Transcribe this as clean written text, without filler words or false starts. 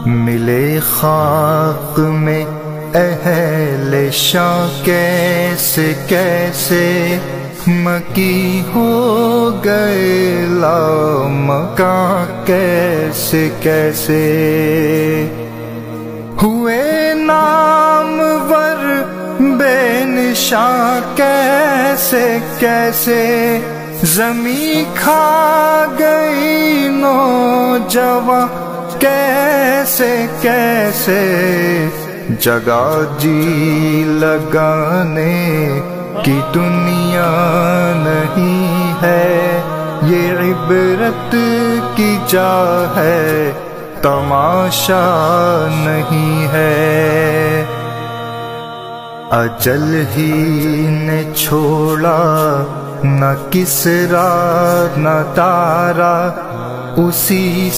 ملے خاک میں اہل شاہ کیسے کیسے مکی ہو گئے لامکاں کیسے کیسے ہوئے نامور بے نشاں کیسے کیسے زمین کھا گئی نوجواں کیسے کیسے جگہ جی لگانے کی دنیا نہیں ہے، یہ عبرت کی جا ہے تماشا نہیں ہے۔ اجل ہی نے چھوڑا نہ کسرا نہ تارا، اسی